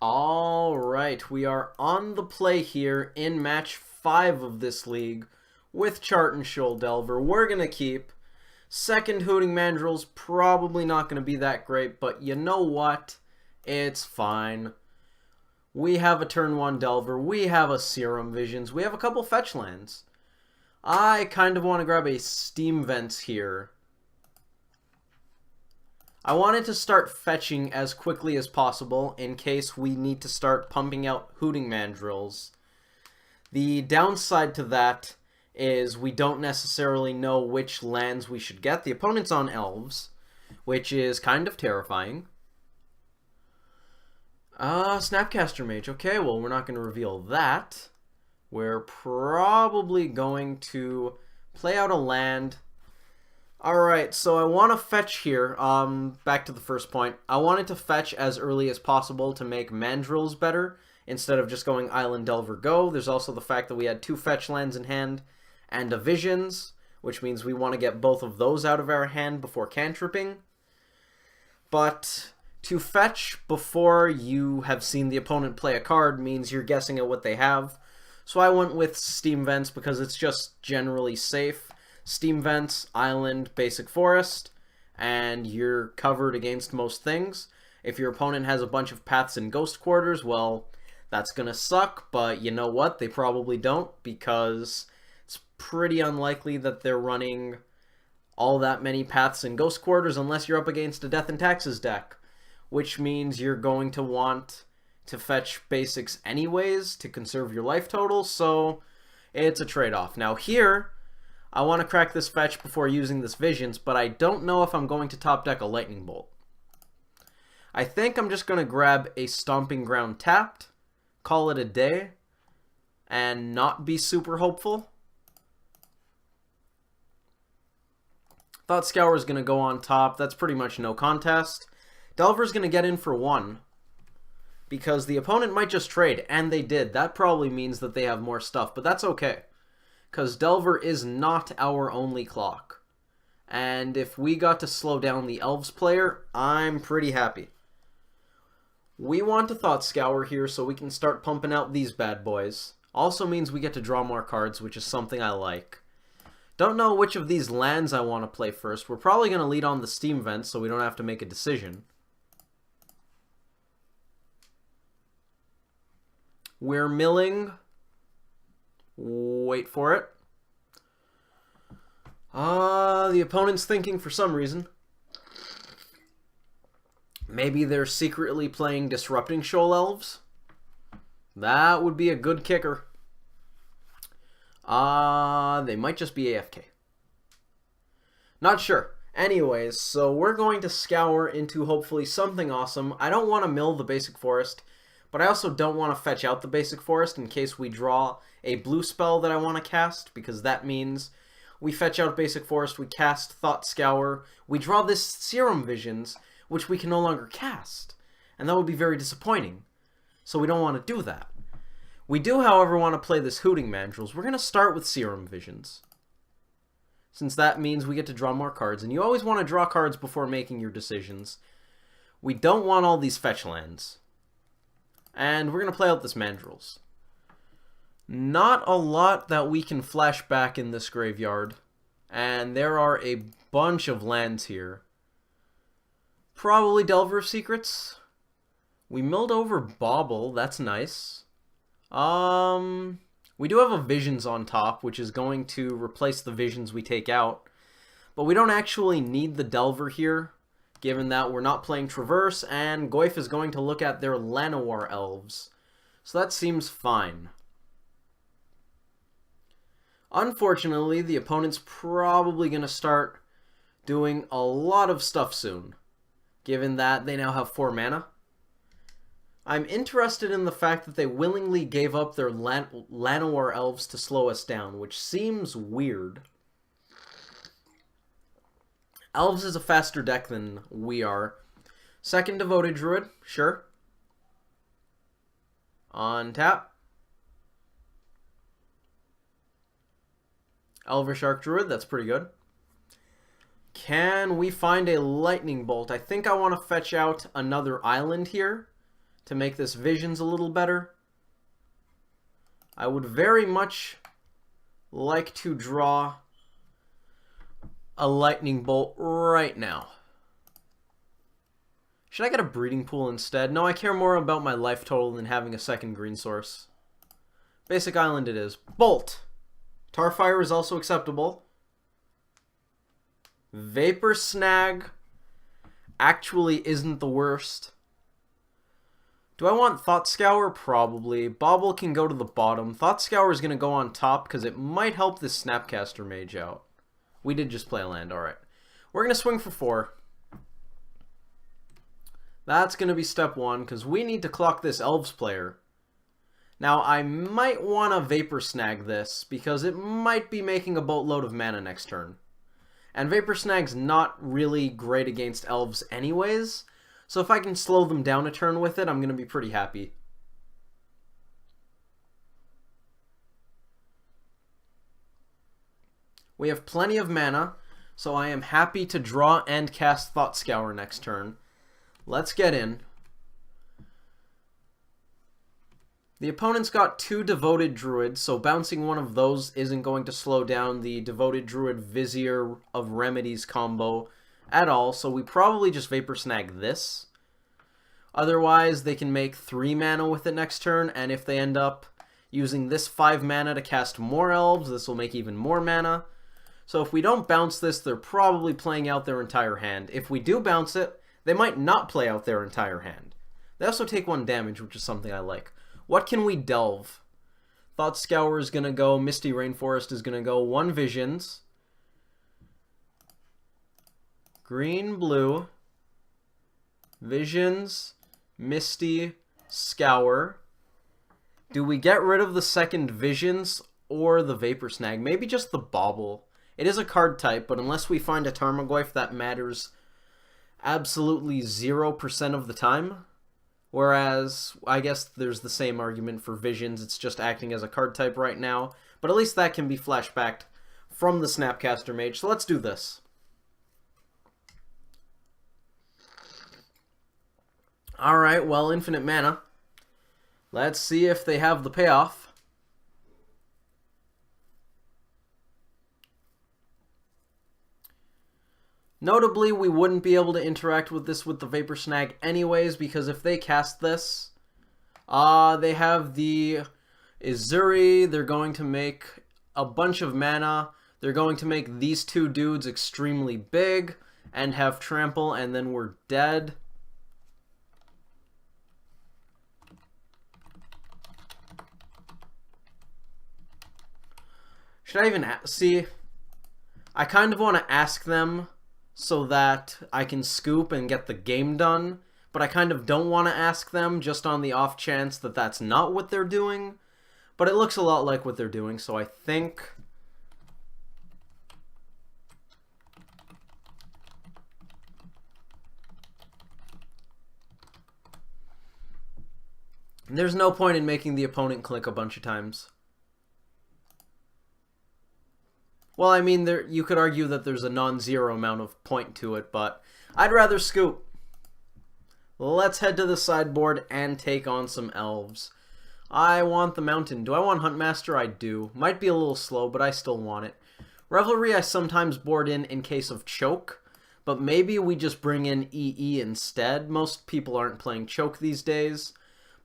All right, we are on the play here in match 5 of this league with Chart and Shoal Delver. We're going to keep. Second Hooting Mandrill's probably not going to be that great, but you know what? It's fine. We have a turn 1 Delver, we have a Serum Visions, we have a couple fetch lands. I kind of want to grab a Steam Vents here. I wanted to start fetching as quickly as possible in case we need to start pumping out Hooting Mandrills. The downside to that is we don't necessarily know which lands we should get. The opponent's on Elves, which is kind of terrifying. Snapcaster Mage. Okay, well, we're not going to reveal that. We're probably going to play out a land. Alright, so I want to fetch here. Back to the first point. I wanted to fetch as early as possible to make Mandrills better, instead of just going Island Delver Go. There's also the fact that we had 2 fetch lands in hand, and a Visions, which means we want to get both of those out of our hand before cantripping. But to fetch before you have seen the opponent play a card means you're guessing at what they have. So I went with Steam Vents because it's just generally safe. Steam Vents, Island, Basic Forest, and you're covered against most things. If your opponent has a bunch of Paths and Ghost Quarters, well, that's gonna suck, but you know what? They probably don't, because it's pretty unlikely that they're running all that many Paths and Ghost Quarters unless you're up against a Death and Taxes deck, which means you're going to want to fetch basics anyways to conserve your life total, so it's a trade-off. Now here, I want to crack this fetch before using this Visions, but I don't know if I'm going to top deck a Lightning Bolt. I think I'm just going to grab a Stomping Ground tapped, call it a day, and not be super hopeful. Thought Scour is going to go on top. That's pretty much no contest. Delver's going to get in for 1, because the opponent might just trade, and they did. That probably means that they have more stuff, but that's okay, because Delver is not our only clock. And if we got to slow down the Elves player, I'm pretty happy. We want to Thought Scour here so we can start pumping out these bad boys. Also means we get to draw more cards, which is something I like. Don't know which of these lands I want to play first. We're probably going to lead on the Steam Vents so we don't have to make a decision. We're milling. Wait for it. The opponent's thinking for some reason. Maybe they're secretly playing Disrupting Shoal Elves. That would be a good kicker. They might just be AFK. Not sure. Anyways, so we're going to scour into hopefully something awesome. I don't want to mill the Basic Forest, but I also don't want to fetch out the Basic Forest in case we draw a blue spell that I want to cast, because that means we fetch out Basic Forest, we cast Thought Scour, we draw this Serum Visions, which we can no longer cast, and that would be very disappointing. So we don't want to do that. We do, however, want to play this Hooting Mandrills. We're going to start with Serum Visions, since that means we get to draw more cards, and you always want to draw cards before making your decisions. We don't want all these fetch lands. And we're going to play out this Mandrills. Not a lot that we can flash back in this graveyard. And there are a bunch of lands here. Probably Delver of Secrets. We milled over Bauble. That's nice. We do have a Visions on top, which is going to replace the Visions we take out. But we don't actually need the Delver here, given that we're not playing Traverse, and Goyf is going to look at their Llanowar Elves. So that seems fine. Unfortunately, the opponent's probably going to start doing a lot of stuff soon, given that they now have 4 mana. I'm interested in the fact that they willingly gave up their Llanowar Elves to slow us down, which seems weird. Elves is a faster deck than we are. Second Devoted Druid, sure. On tap. Elvish Archdruid, that's pretty good. Can we find a Lightning Bolt? I think I want to fetch out another island here to make this visions a little better. I would very much like to draw a lightning bolt right now. Should I get a breeding pool instead? No, I care more about my life total than having a second green source. Basic island it is. Bolt! Tarfire is also acceptable. Vapor Snag actually isn't the worst. Do I want Thought Scour? Probably. Bauble can go to the bottom. Thought Scour is going to go on top because it might help this Snapcaster Mage out. We did just play a land, alright. We're going to swing for 4. That's going to be step 1 because we need to clock this Elves player. Now, I might want to Vapor Snag this because it might be making a boatload of mana next turn. And Vapor Snag's not really great against Elves anyways, so if I can slow them down a turn with it, I'm going to be pretty happy. We have plenty of mana, so I am happy to draw and cast Thought Scour next turn. Let's get in. The opponent's got 2 Devoted Druids, so bouncing one of those isn't going to slow down the Devoted Druid Vizier of Remedies combo at all, so we probably just Vapor Snag this. Otherwise, they can make 3 mana with it next turn, and if they end up using this 5 mana to cast more Elves, this will make even more mana. So if we don't bounce this, they're probably playing out their entire hand. If we do bounce it, they might not play out their entire hand. They also take 1 damage, which is something I like. What can we delve? Thought Scour is going to go. Misty Rainforest is going to go. 1 Visions. Green, blue. Visions. Misty. Scour. Do we get rid of the second Visions or the Vapor Snag? Maybe just the Bauble. It is a card type, but unless we find a Tarmogoyf, that matters absolutely 0% of the time. Whereas, I guess there's the same argument for Visions, it's just acting as a card type right now. But at least that can be flashbacked from the Snapcaster Mage, so let's do this. Alright, well, infinite mana. Let's see if they have the payoff. Notably, we wouldn't be able to interact with this with the Vapor Snag anyways, because if they cast this, they have the Izuri, they're going to make a bunch of mana, they're going to make these 2 dudes extremely big, and have trample, and then we're dead. Should I even see? I kind of want to ask them so that I can scoop and get the game done, but I kind of don't want to ask them just on the off chance that that's not what they're doing. But it looks a lot like what they're doing, so I think there's no point in making the opponent click a bunch of times. Well, I mean, you could argue that there's a non-zero amount of point to it, but I'd rather scoop. Let's head to the sideboard and take on some Elves. I want the Mountain. Do I want Huntmaster? I do. Might be a little slow, but I still want it. Revelry I sometimes board in case of Choke, but maybe we just bring in EE instead. Most people aren't playing Choke these days.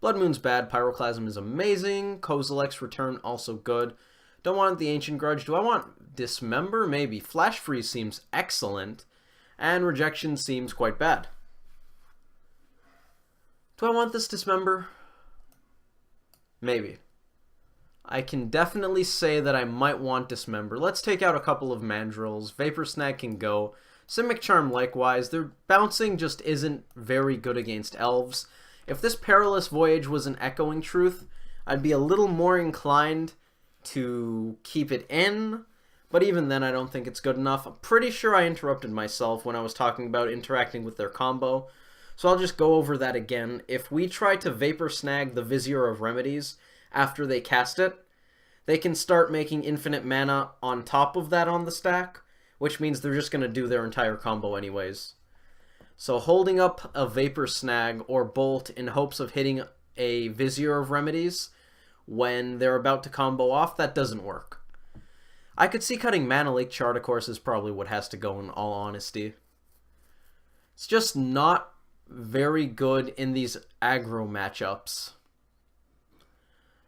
Blood Moon's bad. Pyroclasm is amazing. Kozilek's Return also good. Don't want the Ancient Grudge. Do I want Dismember? Maybe. Flash Freeze seems excellent, and Rejection seems quite bad. Do I want this Dismember? Maybe. I can definitely say that I might want Dismember. Let's take out a couple of Mandrills. Vapor Snag can go. Simic Charm likewise. Their bouncing just isn't very good against Elves. If this Perilous Voyage was an Echoing Truth, I'd be a little more inclined to keep it in, but even then I don't think it's good enough. I'm pretty sure I interrupted myself when I was talking about interacting with their combo, so I'll just go over that again. If we try to Vapor Snag the Vizier of Remedies after they cast it, they can start making infinite mana on top of that on the stack, which means they're just going to do their entire combo anyways. So holding up a Vapor Snag or Bolt in hopes of hitting a Vizier of Remedies when they're about to combo off, that doesn't work. I could see cutting Mana Lake Chart, of course, is probably what has to go in all honesty. It's just not very good in these aggro matchups.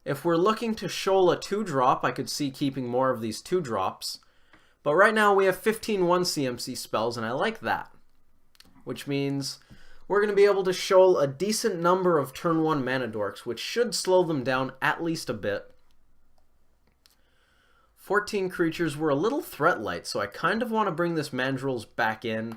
If we're looking to shoal a 2-drop, I could see keeping more of these 2-drops. But right now we have 15 1CMC spells, and I like that. Which means we're going to be able to shoal a decent number of turn 1 mana dorks, which should slow them down at least a bit. 14 creatures were a little threat light, so I kind of want to bring this Mandrills back in.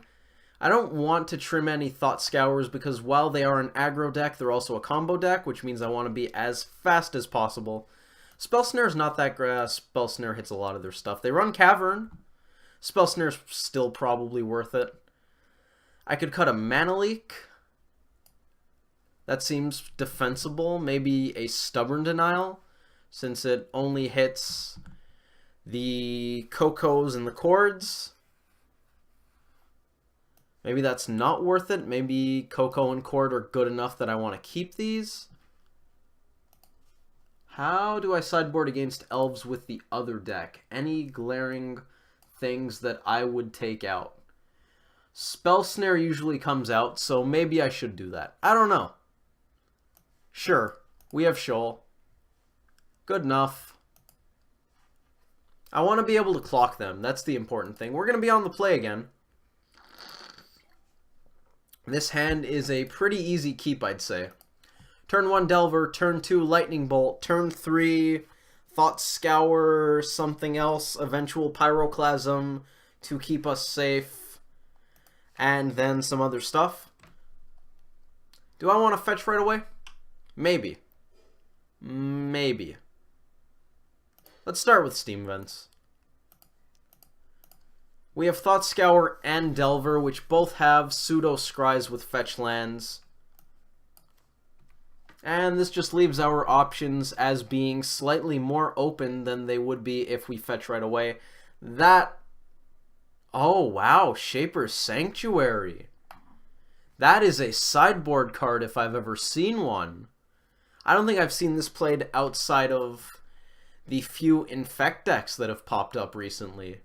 I don't want to trim any Thought Scours because while they are an aggro deck, they're also a combo deck, which means I want to be as fast as possible. Spell Snare is not that great. Spell Snare hits a lot of their stuff. They run Cavern. Spell Snare's still probably worth it. I could cut a Mana Leak. That seems defensible. Maybe a Stubborn Denial, since it only hits the Cocos and the Chords. Maybe that's not worth it. Maybe Coco and Chord are good enough that I want to keep these. How do I sideboard against Elves with the other deck? Any glaring things that I would take out? Spell Snare usually comes out, so maybe I should do that. I don't know. Sure, we have Shoal. Good enough. I want to be able to clock them. That's the important thing. We're going to be on the play again. This hand is a pretty easy keep, I'd say. Turn 1 Delver, turn 2 Lightning Bolt, turn 3 Thought Scour, something else, eventual Pyroclasm to keep us safe, and then some other stuff. Do I want to fetch right away? Maybe. Maybe. Let's start with Steam Vents. We have Thought Scour and Delver, which both have pseudo scries with fetch lands. And this just leaves our options as being slightly more open than they would be if we fetch right away. That... Oh, wow. Shaper's Sanctuary. That is a sideboard card if I've ever seen one. I don't think I've seen this played outside of the few Infect decks that have popped up recently.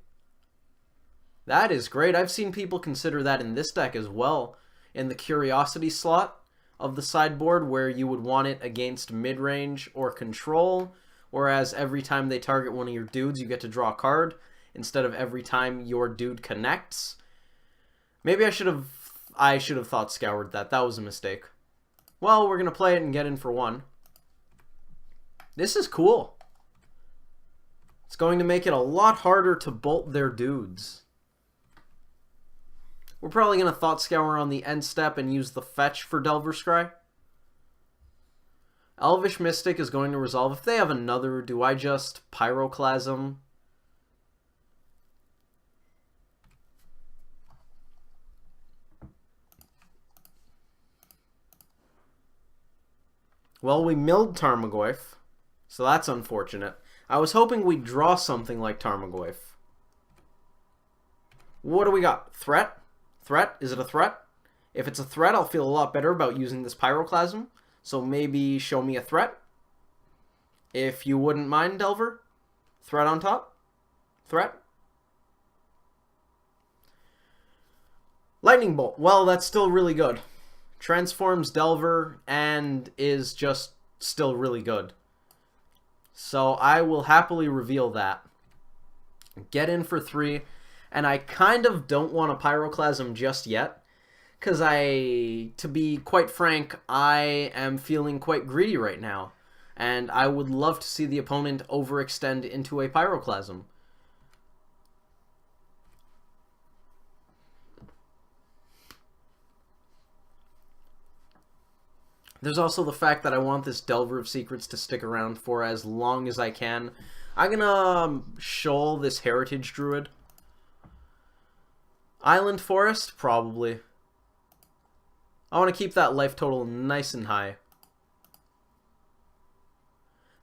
That is great. I've seen people consider that in this deck as well, in the Curiosity slot of the sideboard, where you would want it against mid-range or control, whereas every time they target one of your dudes, you get to draw a card, instead of every time your dude connects. Maybe I should have Thought Scoured that. That was a mistake. Well, we're going to play it and get in for one. This is cool. It's going to make it a lot harder to bolt their dudes. We're probably going to Thought Scour on the end step and use the fetch for Delver Scry. Elvish Mystic is going to resolve. If they have another, do I just Pyroclasm? Well, we milled Tarmogoyf, so that's unfortunate. I was hoping we'd draw something like Tarmogoyf. What do we got? Threat? Threat? Is it a threat? If it's a threat, I'll feel a lot better about using this Pyroclasm. So maybe show me a threat. If you wouldn't mind, Delver. Threat on top. Threat. Lightning Bolt. Well, that's still really good. Transforms Delver and is just still really good. So I will happily reveal that. Get in for 3. And I kind of don't want a Pyroclasm just yet. Because to be quite frank, I am feeling quite greedy right now. And I would love to see the opponent overextend into a Pyroclasm. There's also the fact that I want this Delver of Secrets to stick around for as long as I can. I'm gonna shoal this Heritage Druid. Island Forest? Probably. I want to keep that life total nice and high.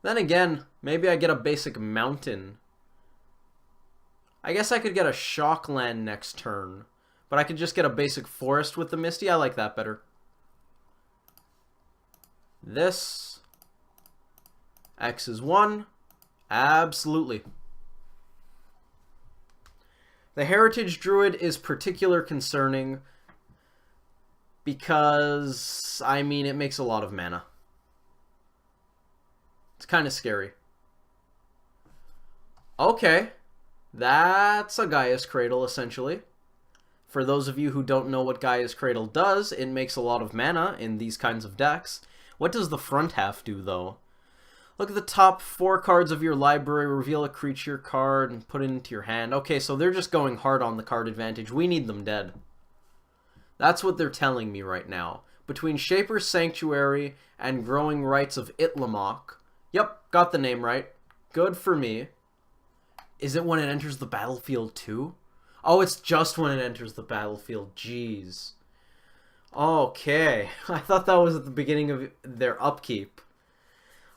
Then again, maybe I get a basic mountain. I guess I could get a Shockland next turn. But I could just get a basic forest with the Misty. I like that better. This. X is 1. Absolutely. The Heritage Druid is particular concerning because, I mean, it makes a lot of mana. It's kind of scary. Okay. That's a Gaia's Cradle, essentially. For those of you who don't know what Gaia's Cradle does, it makes a lot of mana in these kinds of decks. What does the front half do, though? Look at the top 4 cards of your library, reveal a creature card, and put it into your hand. Okay, so they're just going hard on the card advantage. We need them dead. That's what they're telling me right now. Between Shaper's Sanctuary and Growing Rites of Itlamok. Yep, got the name right. Good for me. Is it when it enters the battlefield too? Oh, it's just when it enters the battlefield. Jeez. Okay. I thought that was at the beginning of their upkeep.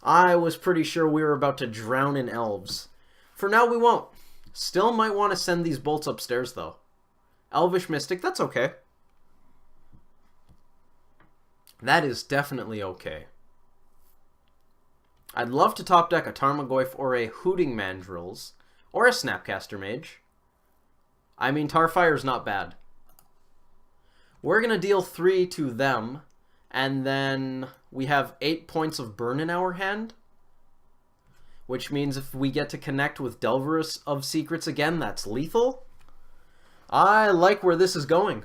I was pretty sure we were about to drown in Elves. For now, we won't. Still might want to send these bolts upstairs, though. Elvish Mystic, that's okay. That is definitely okay. I'd love to top deck a Tarmogoyf or a Hooting Mandrills, or a Snapcaster Mage. I mean, Tarfire's not bad. We're going to deal 3 to them, and then we have 8 points of burn in our hand, which means if we get to connect with Delver of Secrets again, that's lethal. I like where this is going.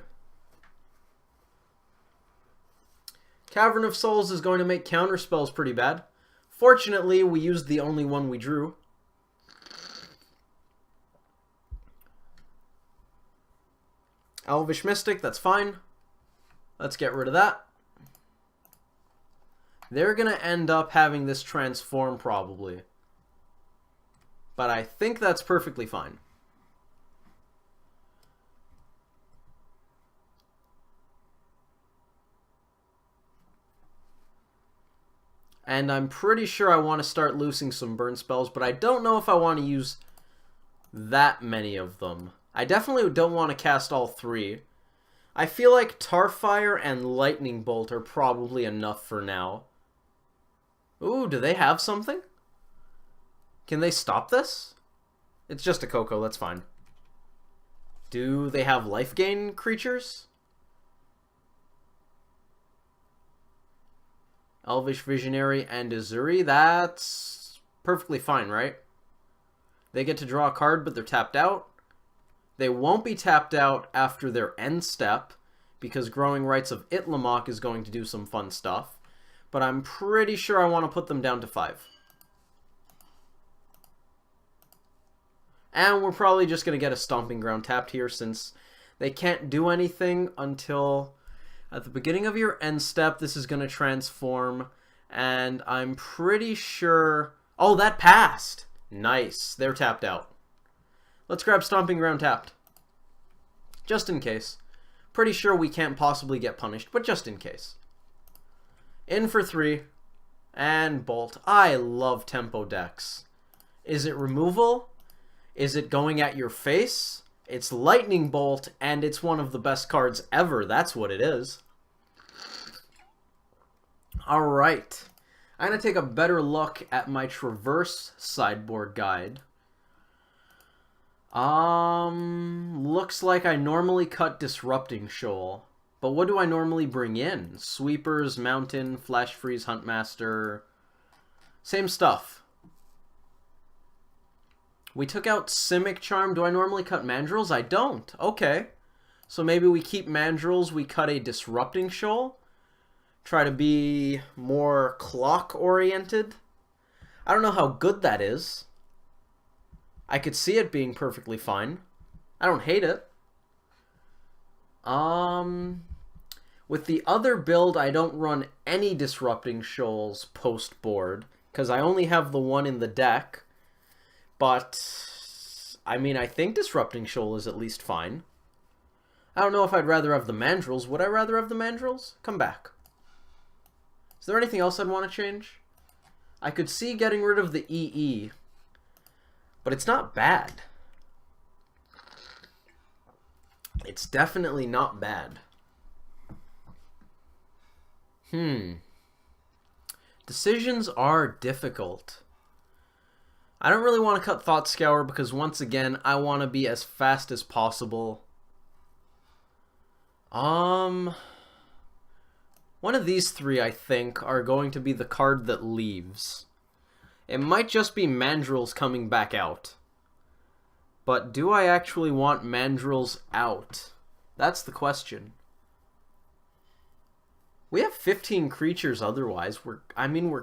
Cavern of Souls is going to make counter spells pretty bad. Fortunately, we used the only one we drew. Elvish Mystic, that's fine. Let's get rid of that. They're going to end up having this transform probably. But I think that's perfectly fine. And I'm pretty sure I want to start loosing some burn spells, but I don't know if I want to use that many of them. I definitely don't want to cast all 3. I feel like Tarfire and Lightning Bolt are probably enough for now. Ooh, do they have something? Can they stop this? It's just a Coco, that's fine. Do they have life gain creatures? Elvish Visionary and Azuri, that's perfectly fine, right? They get to draw a card, but they're tapped out. They won't be tapped out after their end step, because Growing Rites of Itlamok is going to do some fun stuff. But I'm pretty sure I want to put them down to 5. And we're probably just going to get a Stomping Ground tapped here, since they can't do anything until at the beginning of your end step. This is going to transform, and I'm pretty sure... Oh, that passed! Nice. They're tapped out. Let's grab Stomping Ground tapped. Just in case. Pretty sure we can't possibly get punished, but just in case. In for 3. And Bolt. I love tempo decks. Is it removal? Is it going at your face? It's Lightning Bolt, and it's one of the best cards ever. That's what it is. Alright. I'm going to take a better look at my Traverse sideboard guide. Looks like I normally cut Disrupting Shoal. But what do I normally bring in? Sweepers, Mountain, Flash Freeze, Huntmaster. Same stuff. We took out Simic Charm. Do I normally cut Mandrills? I don't. Okay. So maybe we keep Mandrills, we cut a Disrupting Shoal. Try to be more clock-oriented. I don't know how good that is. I could see it being perfectly fine. I don't hate it. With the other build, I don't run any Disrupting Shoals post-board, because I only have the one in the deck. But, I mean, I think Disrupting Shoal is at least fine. I don't know if I'd rather have the Mandrills. Would I rather have the Mandrills? Come back. Is there anything else I'd want to change? I could see getting rid of the EE. But it's not bad. It's definitely not bad. Decisions are difficult. I don't really want to cut Thought Scour because, once again, I want to be as fast as possible. One of these three, I think, are going to be the card that leaves. It might just be Mandrills coming back out. But do I actually want Mandrills out? That's the question. We have 15 creatures otherwise. We're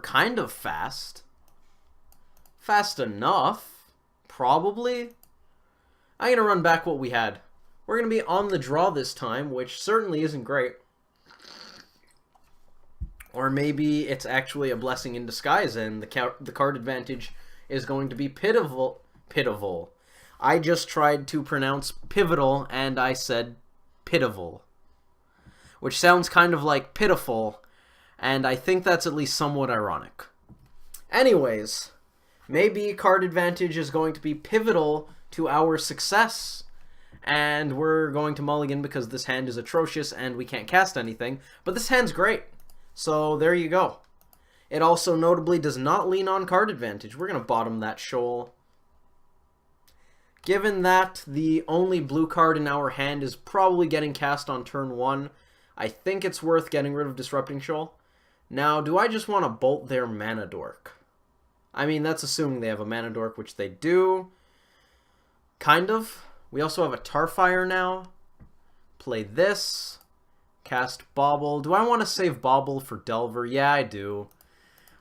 kind of fast. Fast enough, probably. I'm going to run back what we had. We're going to be on the draw this time, which certainly isn't great. Or maybe it's actually a blessing in disguise, and the card advantage is going to be pitiful. Pitiful. I just tried to pronounce pivotal, and I said pitiful. Which sounds kind of like pitiful, and I think that's at least somewhat ironic. Anyways, maybe card advantage is going to be pivotal to our success, and we're going to mulligan because this hand is atrocious and we can't cast anything, but this hand's great. So there you go. It also notably does not lean on card advantage. We're going to bottom that shoal. Given that the only blue card in our hand is probably getting cast on turn 1, I think it's worth getting rid of Disrupting Shoal. Now, do I just want to bolt their Mana Dork? I mean, that's assuming they have a Mana Dork, which they do. Kind of. We also have a Tarfire now. Play this. Cast Bauble. Do I want to save Bauble for Delver? Yeah, I do.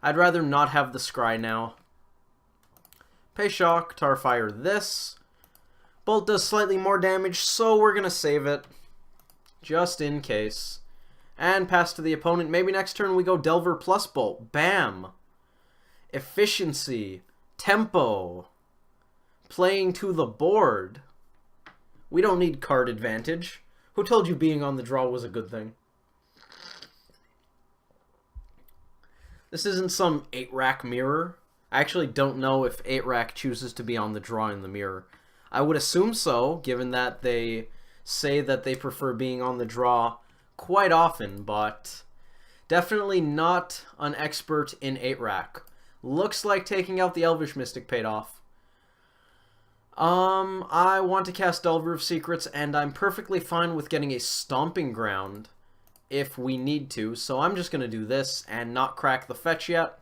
I'd rather not have the Scry now. Pay Shock, Tarfire this. Bolt does slightly more damage, so we're going to save it. Just in case. And pass to the opponent. Maybe next turn we go Delver plus Bolt. Bam! Efficiency. Tempo. Playing to the board. We don't need card advantage. Who told you being on the draw was a good thing? This isn't some 8-rack mirror. I actually don't know if 8-rack chooses to be on the draw in the mirror. I would assume so, given that they say that they prefer being on the draw quite often, but definitely not an expert in 8-rack. Looks like taking out the Elvish Mystic paid off. I want to cast Delver of Secrets, and I'm perfectly fine with getting a Stomping Ground if we need to, so I'm just going to do this and not crack the fetch yet.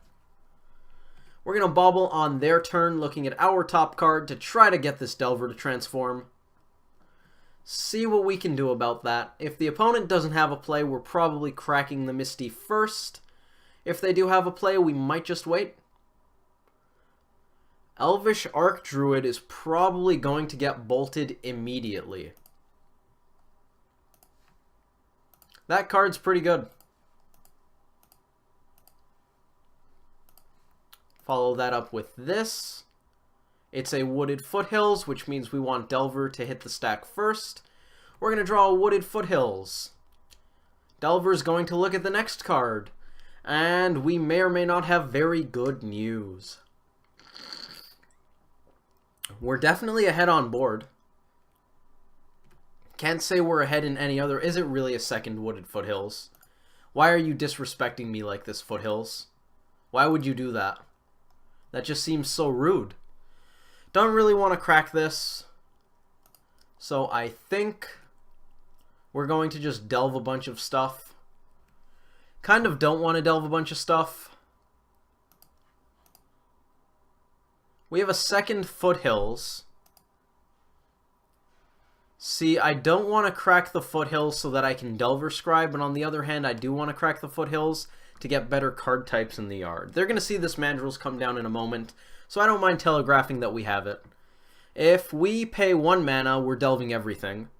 We're going to bobble on their turn, looking at our top card to try to get this Delver to transform. See what we can do about that. If the opponent doesn't have a play, we're probably cracking the Misty first. If they do have a play, we might just wait. Elvish Archdruid is probably going to get bolted immediately. That card's pretty good. Follow that up with this. It's a Wooded Foothills, which means we want Delver to hit the stack first. We're going to draw a Wooded Foothills. Delver's going to look at the next card. And we may or may not have very good news. We're definitely ahead on board. Can't say we're ahead in any other. Is it really a second Wooded Foothills? Why are you disrespecting me like this, Foothills? Why would you do that? That just seems so rude. Don't really want to crack this. So I think we're going to just delve a bunch of stuff. Kind of don't want to delve a bunch of stuff. We have a second Foothills. See, I don't want to crack the Foothills so that I can Delver Scry, but on the other hand, I do want to crack the Foothills to get better card types in the yard. They're going to see this Mandrills come down in a moment, so I don't mind telegraphing that we have it. If we pay 1 mana, we're delving everything.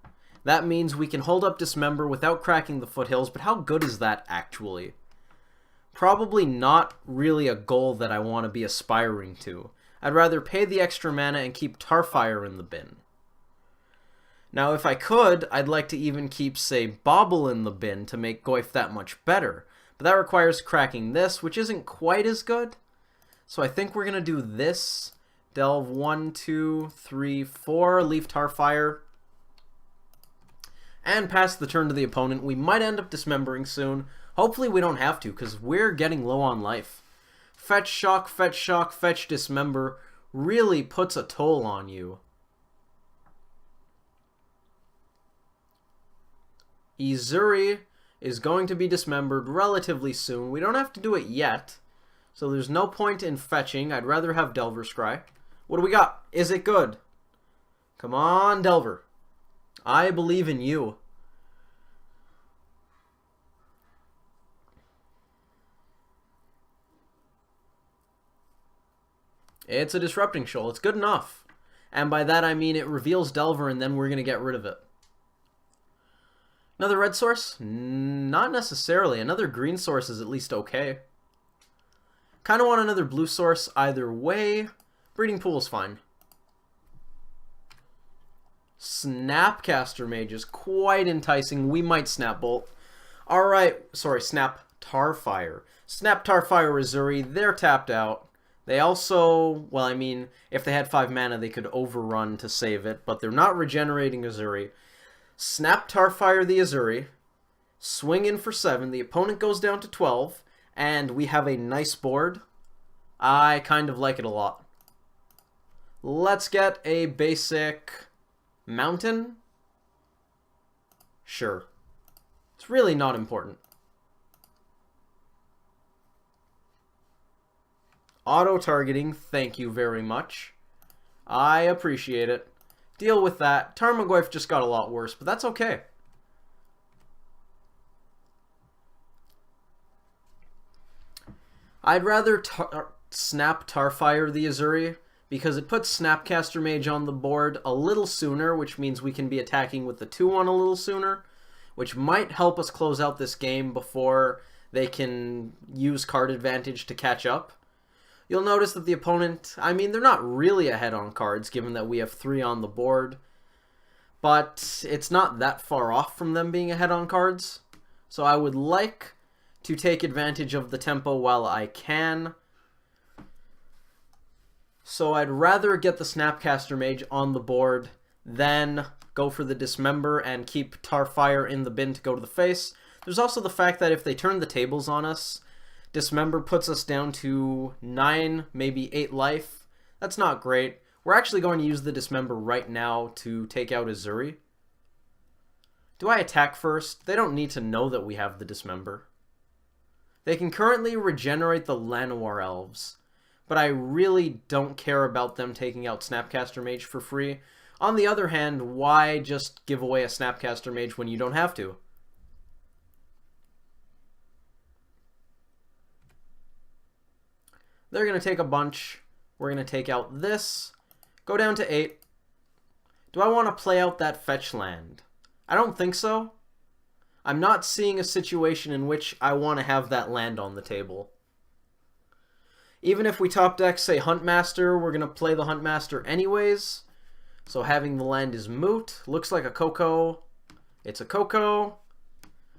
That means we can hold up Dismember without cracking the Foothills, but how good is that actually? Probably not really a goal that I want to be aspiring to. I'd rather pay the extra mana and keep Tarfire in the bin. Now, if I could, I'd like to even keep, say, Bauble in the bin to make Goyf that much better. But that requires cracking this, which isn't quite as good. So I think we're going to do this. Delve 1, 2, 3, 4. Leave Tarfire. and pass the turn to the opponent. We might end up dismembering soon. Hopefully we don't have to, because we're getting low on life. Fetch, shock, fetch, dismember really puts a toll on you. Ezuri is going to be dismembered relatively soon. We don't have to do it yet, so there's no point in fetching. I'd rather have Delver Scry. What do we got? Is it good? Come on, Delver. I believe in you. It's a Disrupting Shoal. It's good enough. And by that I mean it reveals Delver and then we're going to get rid of it. Another red source? Not necessarily. Another green source is at least okay. Kind of want another blue source either way. Breeding Pool is fine. Snapcaster Mage is quite enticing. We might Snap Bolt. Alright, sorry, Snap Tarfire. Snap Tarfire Ezuri, they're tapped out. They also, well, I mean, if they had 5 mana, they could overrun to save it, but they're not regenerating Ezuri. Snap Tarfire the Ezuri, swing in for 7, the opponent goes down to 12, and we have a nice board. I kind of like it a lot. Let's get a basic mountain. Sure. It's really not important. Auto-targeting, thank you very much. I appreciate it. Deal with that. Tarmogoyf just got a lot worse, but that's okay. I'd rather Snap Tarfire the Ezuri, because it puts Snapcaster Mage on the board a little sooner, which means we can be attacking with the 2-1 a little sooner, which might help us close out this game before they can use card advantage to catch up. You'll notice that the opponent, I mean, they're not really ahead on cards, given that we have 3 on the board, but it's not that far off from them being ahead on cards. So I would like to take advantage of the tempo while I can. So I'd rather get the Snapcaster Mage on the board than go for the Dismember and keep Tarfire in the bin to go to the face. There's also the fact that if they turn the tables on us, Dismember puts us down to 9, maybe 8 life. That's not great. We're actually going to use the Dismember right now to take out Ezuri. Do I attack first? They don't need to know that we have the Dismember. They can currently regenerate the Llanowar Elves, but I really don't care about them taking out Snapcaster Mage for free. On the other hand, why just give away a Snapcaster Mage when you don't have to? They're going to take a bunch. We're going to take out this. Go down to 8. Do I want to play out that fetch land? I don't think so. I'm not seeing a situation in which I want to have that land on the table. Even if we top deck, say, Huntmaster, we're going to play the Huntmaster anyways. So having the land is moot. Looks like a Coco. It's a Coco.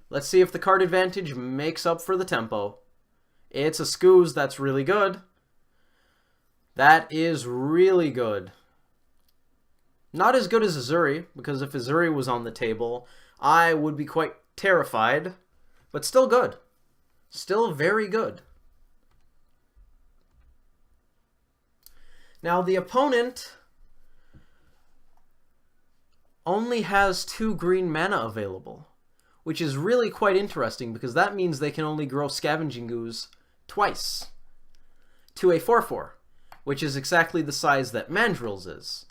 Let's see if the card advantage makes up for the tempo. It's a Scooz. That's really good. That is really good. Not as good as Ezuri, because if Ezuri was on the table, I would be quite terrified. But still good. Still very good. Now, the opponent only has 2 green mana available, which is really quite interesting because that means they can only grow Scavenging Ooze twice to a 4/4, which is exactly the size that Mandrills is.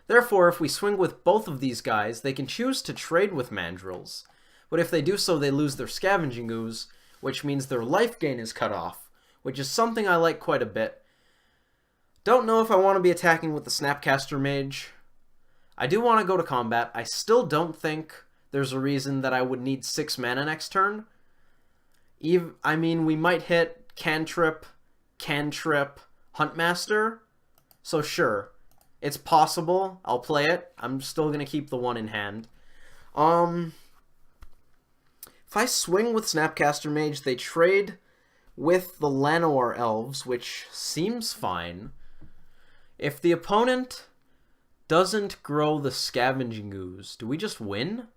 Therefore, if we swing with both of these guys, they can choose to trade with Mandrills, but if they do so, they lose their Scavenging Ooze, which means their life gain is cut off, which is something I like quite a bit. Don't know if I want to be attacking with the Snapcaster Mage. I do want to go to combat. I still don't think there's a reason that I would need 6 mana next turn. I mean, we might hit Cantrip, Huntmaster. So sure, it's possible. I'll play it. I'm still going to keep the 1 in hand. If I swing with Snapcaster Mage, they trade with the Llanowar Elves, which seems fine. If the opponent doesn't grow the Scavenging Ooze, do we just win?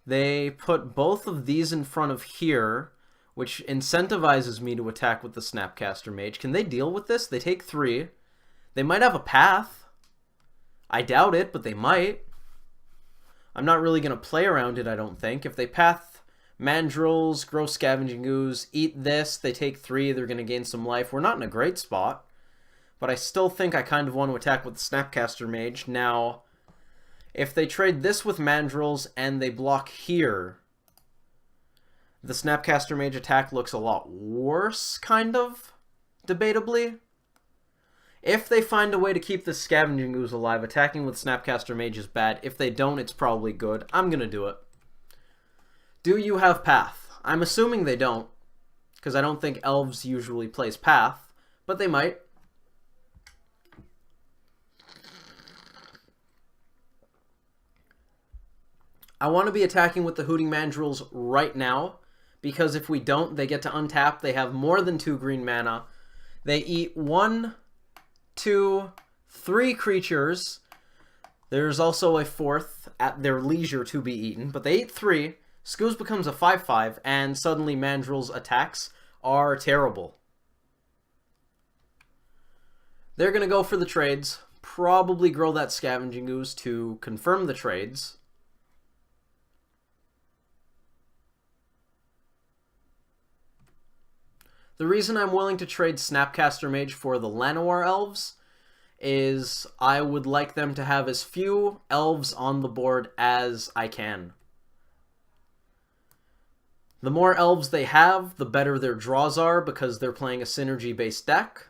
They put both of these in front of here, which incentivizes me to attack with the Snapcaster Mage. Can they deal with this? They take 3. They might have a path. I doubt it, but they might. I'm not really going to play around it, I don't think. If they path Mandrills, grow Scavenging Ooze, eat this, they take 3, they're going to gain some life. We're not in a great spot, but I still think I kind of want to attack with the Snapcaster Mage. Now, if they trade this with Mandrills and they block here, the Snapcaster Mage attack looks a lot worse, kind of, debatably. If they find a way to keep the Scavenging Ooze alive, attacking with Snapcaster Mage is bad. If they don't, it's probably good. I'm going to do it. Do you have Path? I'm assuming they don't, because I don't think Elves usually plays Path, but they might. I want to be attacking with the Hooting Mandrills right now, because if we don't, they get to untap. They have more than 2 green mana. They eat 1, 2, 3 creatures. There's also a 4th at their leisure to be eaten, but they eat 3. Scooz becomes a 5/5, and suddenly Mandrill's attacks are terrible. They're going to go for the trades, probably grow that Scavenging Ooze to confirm the trades. The reason I'm willing to trade Snapcaster Mage for the Llanowar Elves is I would like them to have as few Elves on the board as I can. The more Elves they have, the better their draws are, because they're playing a synergy-based deck.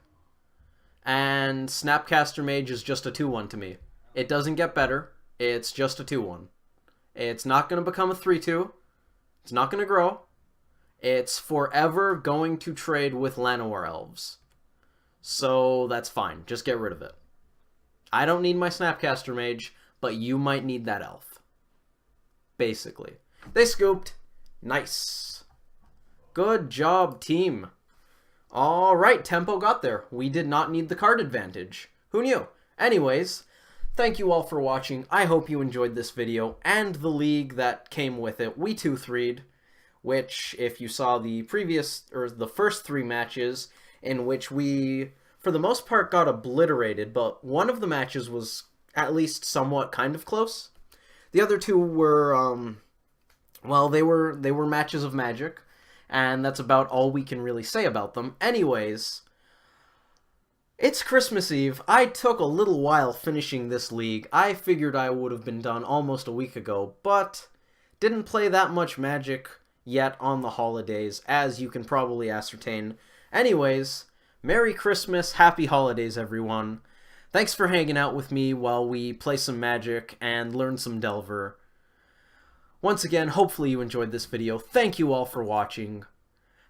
And Snapcaster Mage is just a 2/1 to me. It doesn't get better. It's just a 2/1. It's not going to become a 3/2. It's not going to grow. It's forever going to trade with Llanowar Elves. So that's fine. Just get rid of it. I don't need my Snapcaster Mage, but you might need that elf. Basically. They scooped. Nice. Good job, team. Alright, tempo got there. We did not need the card advantage. Who knew? Anyways, thank you all for watching. I hope you enjoyed this video and the league that came with it. We 2-3'd, which, if you saw the previous, or the first 3 matches, in which we, for the most part, got obliterated, but one of the matches was at least somewhat kind of close. The other 2 were, well, they were matches of Magic, and that's about all we can really say about them. Anyways, it's Christmas Eve. I took a little while finishing this league. I figured I would have been done almost a week ago, but didn't play that much Magic yet on the holidays, as you can probably ascertain. Anyways, Merry Christmas, Happy Holidays, everyone. Thanks for hanging out with me while we play some Magic and learn some Delver. Once again, hopefully you enjoyed this video. Thank you all for watching.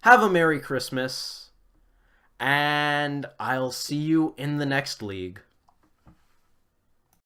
Have a Merry Christmas. And I'll see you in the next league.